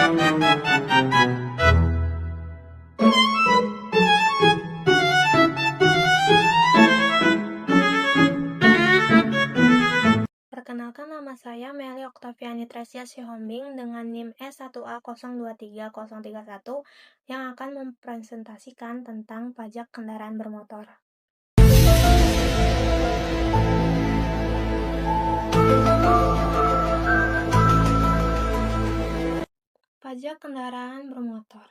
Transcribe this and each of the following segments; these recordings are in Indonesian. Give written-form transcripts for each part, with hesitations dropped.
Perkenalkan, nama saya Meli Oktaviani Tresia Sihombing dengan NIM S1A023031 yang akan mempresentasikan tentang pajak kendaraan bermotor. Pajak kendaraan bermotor.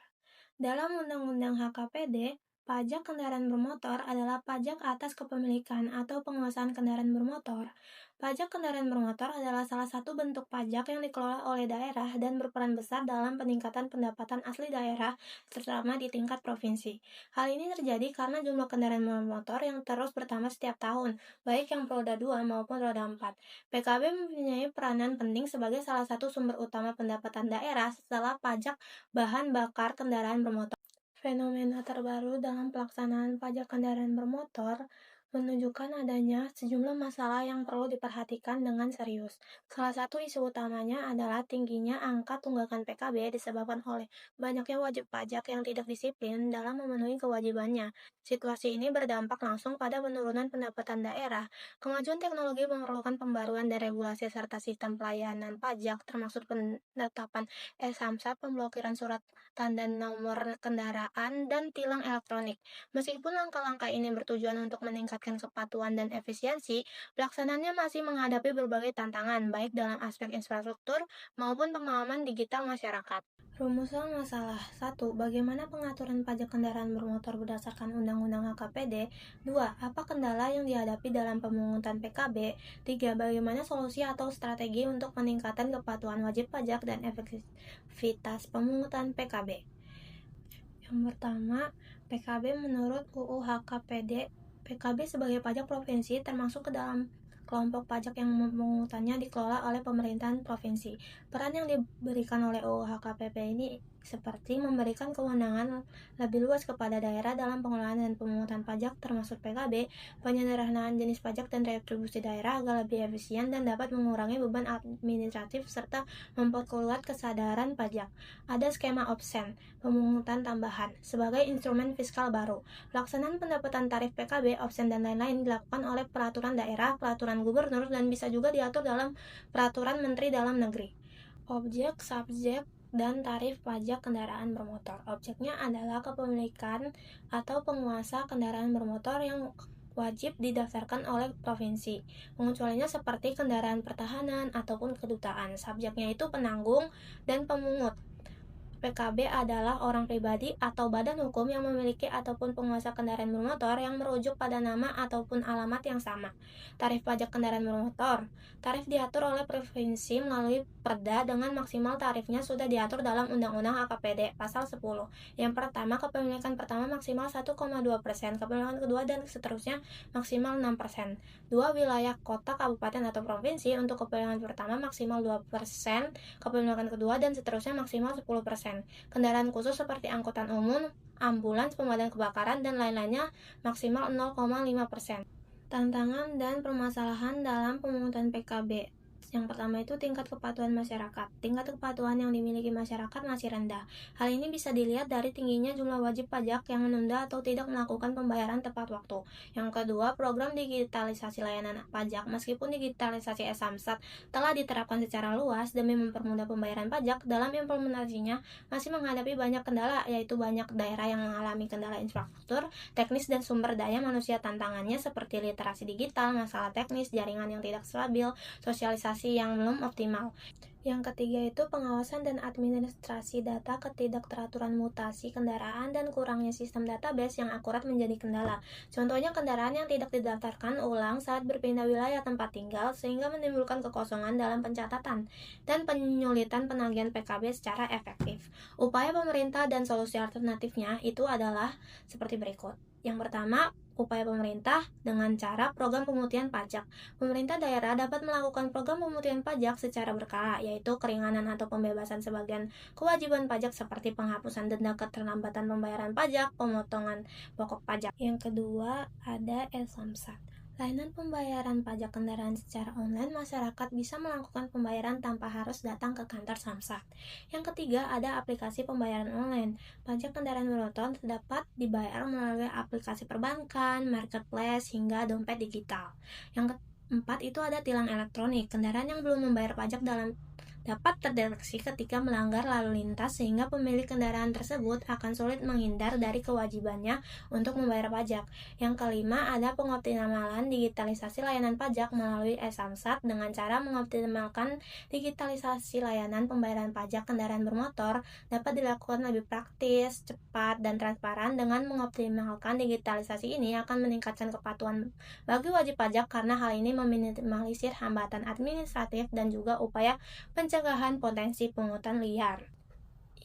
Dalam Undang-Undang HKPD, pajak kendaraan bermotor adalah pajak atas kepemilikan atau penguasaan kendaraan bermotor. Pajak kendaraan bermotor adalah salah satu bentuk pajak yang dikelola oleh daerah dan berperan besar dalam peningkatan pendapatan asli daerah, terutama di tingkat provinsi. Hal ini terjadi karena jumlah kendaraan bermotor yang terus bertambah setiap tahun, baik yang roda 2 maupun roda 4. PKB mempunyai peranan penting sebagai salah satu sumber utama pendapatan daerah setelah pajak bahan bakar kendaraan bermotor. Fenomena terbaru dalam pelaksanaan pajak kendaraan bermotor menunjukkan adanya sejumlah masalah yang perlu diperhatikan dengan serius. Salah satu isu utamanya adalah tingginya angka tunggakan PKB disebabkan oleh banyaknya wajib pajak yang tidak disiplin dalam memenuhi kewajibannya. Situasi ini berdampak langsung pada penurunan pendapatan daerah. Kemajuan teknologi memerlukan pembaruan dan regulasi serta sistem pelayanan pajak, termasuk penetapan e-Samsat, pemblokiran surat tanda nomor kendaraan, dan tilang elektronik. Meskipun langkah-langkah ini bertujuan untuk meningkatkan kepatuhan dan efisiensi, pelaksanaannya masih menghadapi berbagai tantangan, baik dalam aspek infrastruktur maupun pemahaman digital masyarakat. Rumusan masalah 1. Bagaimana pengaturan pajak kendaraan bermotor berdasarkan Undang-Undang HKPD? 2. Apa kendala yang dihadapi dalam pemungutan PKB? 3. Bagaimana solusi atau strategi untuk peningkatan kepatuhan wajib pajak dan efektivitas pemungutan PKB? Yang pertama, PKB menurut UU HKPD, PKB sebagai pajak provinsi termasuk ke dalam kelompok pajak yang pemungutannya dikelola oleh pemerintahan provinsi. Peran yang diberikan oleh UU HKPD ini seperti memberikan kewenangan lebih luas kepada daerah dalam pengelolaan dan pemungutan pajak termasuk PKB, penyederhanaan jenis pajak dan retribusi daerah agar lebih efisien dan dapat mengurangi beban administratif serta memperkuat kesadaran pajak. Ada skema opsen, pemungutan tambahan, sebagai instrumen fiskal baru. Pelaksanaan pendapatan tarif PKB, opsen, dan lain-lain dilakukan oleh peraturan daerah, peraturan gubernur, dan bisa juga diatur dalam peraturan Menteri Dalam Negeri. Objek, subjek, dan tarif pajak kendaraan bermotor. Objeknya adalah kepemilikan atau penguasa kendaraan bermotor yang wajib didaftarkan oleh provinsi. Pengecualiannya seperti kendaraan pertahanan ataupun kedutaan. Subjeknya itu penanggung dan pemungut. PKB adalah orang pribadi atau badan hukum yang memiliki ataupun penguasa kendaraan bermotor yang merujuk pada nama ataupun alamat yang sama. Tarif pajak kendaraan bermotor. Tarif diatur oleh provinsi melalui Perda dengan maksimal tarifnya sudah diatur dalam Undang-Undang HKPD Pasal 10. Yang pertama, kepemilikan pertama maksimal 1,2%, kepemilikan kedua dan seterusnya maksimal 6%. 2. Wilayah kota, kabupaten, atau provinsi untuk kepemilikan pertama maksimal 2%, kepemilikan kedua dan seterusnya maksimal 10%. Kendaraan khusus seperti angkutan umum, ambulans, pemadam kebakaran, dan lain-lainnya maksimal 0,5%. Tantangan dan permasalahan dalam pemungutan PKB. Yang pertama itu tingkat kepatuhan masyarakat. Tingkat kepatuhan yang dimiliki masyarakat masih rendah. Hal ini bisa dilihat dari tingginya jumlah wajib pajak yang menunda atau tidak melakukan pembayaran tepat waktu. Yang kedua, program digitalisasi layanan pajak. Meskipun digitalisasi e-Samsat telah diterapkan secara luas demi mempermudah pembayaran pajak, dalam implementasinya masih menghadapi banyak kendala, yaitu banyak daerah yang mengalami kendala infrastruktur, teknis, dan sumber daya manusia. Tantangannya seperti literasi digital, masalah teknis, jaringan yang tidak stabil, sosialisasi yang belum optimal. Yang ketiga itu pengawasan dan administrasi data, ketidakteraturan mutasi kendaraan, dan kurangnya sistem database yang akurat menjadi kendala. Contohnya kendaraan yang tidak didaftarkan ulang saat berpindah wilayah tempat tinggal sehingga menimbulkan kekosongan dalam pencatatan dan penyulitan penagihan PKB secara efektif. Upaya pemerintah dan solusi alternatifnya itu adalah seperti berikut. Yang pertama, upaya pemerintah dengan cara program pemutihan pajak. Pemerintah daerah dapat melakukan program pemutihan pajak secara berkala, yaitu keringanan atau pembebasan sebagian kewajiban pajak seperti penghapusan denda keterlambatan pembayaran pajak, pemotongan pokok pajak. Yang kedua, ada e-Samsat. Layanan pembayaran pajak kendaraan secara online, masyarakat bisa melakukan pembayaran tanpa harus datang ke kantor Samsat. Yang ketiga, ada aplikasi pembayaran online. Pajak kendaraan bermotor dapat dibayar melalui aplikasi perbankan, marketplace, hingga dompet digital. Yang keempat, itu ada tilang elektronik. Kendaraan yang belum membayar pajak dapat terdeteksi ketika melanggar lalu lintas sehingga pemilik kendaraan tersebut akan sulit menghindar dari kewajibannya untuk membayar pajak. Yang kelima, ada pengoptimalan digitalisasi layanan pajak melalui e-Samsat. Dengan cara mengoptimalkan digitalisasi layanan pembayaran pajak kendaraan bermotor dapat dilakukan lebih praktis, cepat, dan transparan. Dengan mengoptimalkan digitalisasi ini akan meningkatkan kepatuhan bagi wajib pajak karena hal ini meminimalisir hambatan administratif dan juga upaya pencegahan potensi pungutan liar.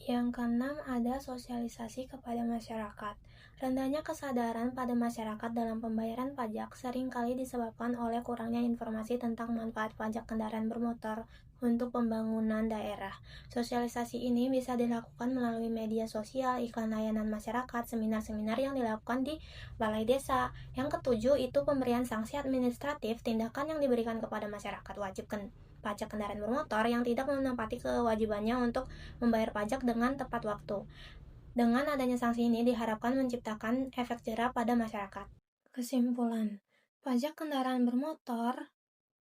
Yang keenam, ada sosialisasi kepada masyarakat. Rendahnya kesadaran pada masyarakat dalam pembayaran pajak seringkali disebabkan oleh kurangnya informasi tentang manfaat pajak kendaraan bermotor untuk pembangunan daerah. Sosialisasi ini bisa dilakukan melalui media sosial, iklan layanan masyarakat, seminar-seminar yang dilakukan di balai desa. Yang ketujuh, itu pemberian sanksi administratif, tindakan yang diberikan kepada masyarakat wajib pajak kendaraan bermotor yang tidak menepati kewajibannya untuk membayar pajak dengan tepat waktu. Dengan adanya sanksi ini diharapkan menciptakan efek jerah pada masyarakat. Kesimpulan, pajak kendaraan bermotor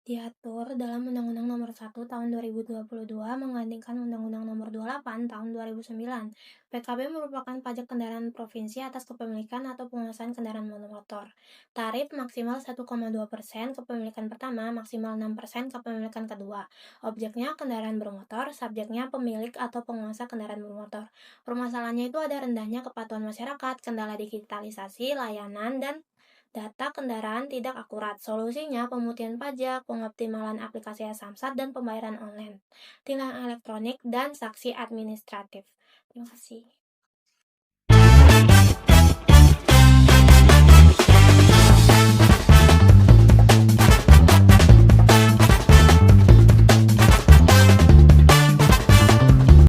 diatur dalam Undang-Undang Nomor 1 Tahun 2022 menggantikan Undang-Undang Nomor 28 Tahun 2009. PKB merupakan pajak kendaraan provinsi atas kepemilikan atau penguasaan kendaraan motor. Tarif maksimal 1,2% kepemilikan pertama, maksimal 6% kepemilikan kedua. Objeknya kendaraan bermotor, subjeknya pemilik atau penguasa kendaraan bermotor. Permasalahannya itu ada rendahnya kepatuhan masyarakat, kendala digitalisasi, layanan, dan data kendaraan tidak akurat. Solusinya pemutihan pajak, pengoptimalan aplikasi e-Samsat, dan pembayaran online, tilang elektronik, dan saksi administratif. Terima kasih.